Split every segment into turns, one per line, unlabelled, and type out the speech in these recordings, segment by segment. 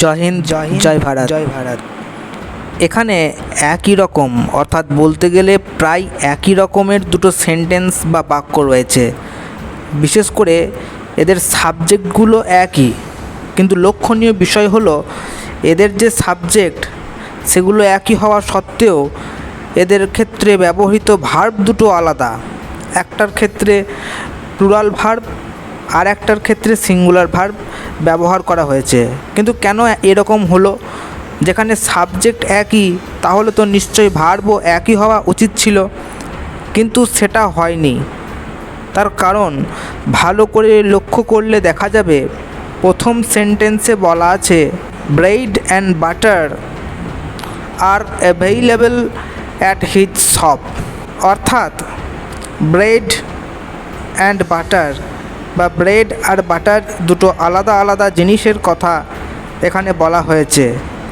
জয় হিন্দ, জয় ভারত, জয় ভারত। এখানে একই রকম, অর্থাৎ বলতে গেলে প্রায় একই রকমের দুটো সেন্টেন্স বা বাক্য রয়েছে। বিশেষ করে এদের সাবজেক্টগুলো একই, কিন্তু লক্ষণীয় বিষয় হলো এদের যে সাবজেক্ট সেগুলো একই হওয়া সত্ত্বেও এদের ক্ষেত্রে ব্যবহৃত ভার্ব দুটো আলাদা। একটার ক্ষেত্রে প্লুরাল ভার্ব আর একটার ক্ষেত্রে সিঙ্গুলার ভার্ব ব্যবহার করা হয়েছে। কিন্তু কেন এরকম হলো? যেখানে সাবজেক্ট একই, তাহলে তো নিশ্চয়ই ভার্বও একই হওয়া উচিত ছিল, কিন্তু সেটা হয়নি। তার কারণ ভালো করে লক্ষ্য করলে দেখা যাবে প্রথম সেন্টেন্সে বলা আছে bread and butter are available at his shop. অর্থাৎ ব্রেড অ্যান্ড বাটার বা ব্রেড আর বাটার দুটো আলাদা আলাদা জিনিসের কথা এখানে বলা হয়েছে।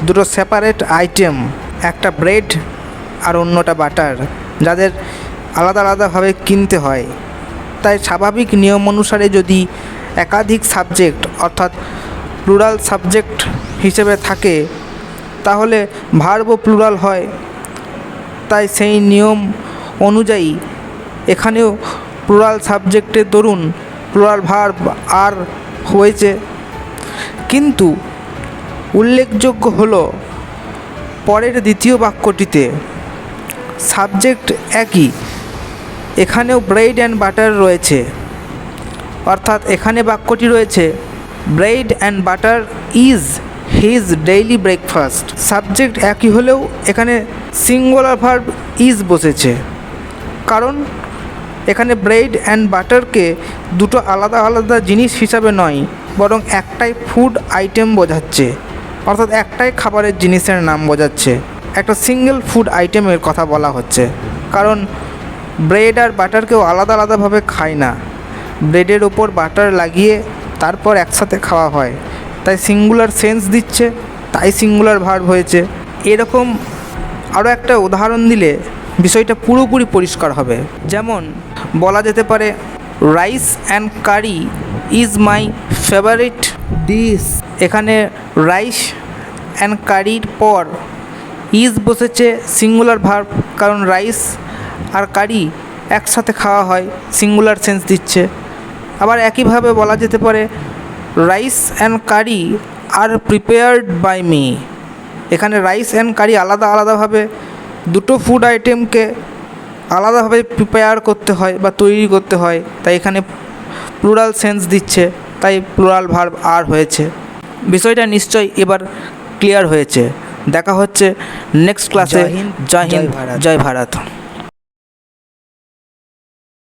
দুটো সেপারেট আইটেম, একটা ব্রেড আর অন্যটা বাটার, যাদের আলাদা আলাদাভাবে কিনতে হয়। তাই স্বাভাবিক নিয়ম অনুসারে যদি একাধিক সাবজেক্ট অর্থাৎ প্লুরাল সাবজেক্ট হিসেবে থাকে, তাহলে ভার্বও প্লুরাল হয়। তাই সেই নিয়ম অনুযায়ী এখানেও প্লুরাল সাবজেক্টের দরুন প্লুরাল ভার্ব আর হয়েছে। কিন্তু উল্লেখযোগ্য হলো পরের দ্বিতীয় বাক্যটিতে সাবজেক্ট একই, এখানেও ব্রেড অ্যান্ড বাটার রয়েছে। অর্থাৎ এখানে বাক্যটি রয়েছে bread and butter is his daily breakfast. Subject একই হলেও এখানে সিঙ্গুলার ভার্ব ইজ বসেছে, কারণ এখানে ব্রেড অ্যান্ড বাটারকে দুটো আলাদা আলাদা জিনিস হিসাবে নয়, বরং একটাই ফুড আইটেম বোঝাচ্ছে। অর্থাৎ একটাই খাবারের জিনিসের নাম বোঝাচ্ছে, একটা সিঙ্গেল ফুড আইটেমের কথা বলা হচ্ছে। কারণ ব্রেড আর বাটারকেও আলাদা আলাদাভাবে খায় না, ব্রেডের ওপর বাটার লাগিয়ে তারপর একসাথে খাওয়া হয়। তাই সিঙ্গুলার সেন্স দিচ্ছে, তাই সিঙ্গুলার ভার্ব হয়েছে। এরকম আরও একটা উদাহরণ দিলে বিষয়টা পুরোপুরি পরিষ্কার হবে। যেমন বলা যেতে পারে rice and curry is my favourite dish. এখানে রাইস অ্যান্ড কারির পর ইজ বসেছে সিঙ্গুলার ভার্ব, কারণ রাইস আর কারি একসাথে খাওয়া হয়, সিঙ্গুলার সেন্স দিচ্ছে। আবার একইভাবে বলা যেতে পারে rice and curry are prepared by me. এখানে রাইস অ্যান্ড কারি আলাদা আলাদাভাবে দুটো ফুড আইটেমকে আলাদাভাবে প্রিপেয়ার করতে হয় বা তৈরি করতে হয়, তাই এখানে প্লুরাল সেন্স দিচ্ছে, তাই প্লুরাল ভার্ব আর হয়েছে। বিষয়টা নিশ্চয়ই এবার ক্লিয়ার হয়েছে। দেখা হচ্ছে নেক্সট ক্লাসে। জয় হিন্দ, জয় ভারত।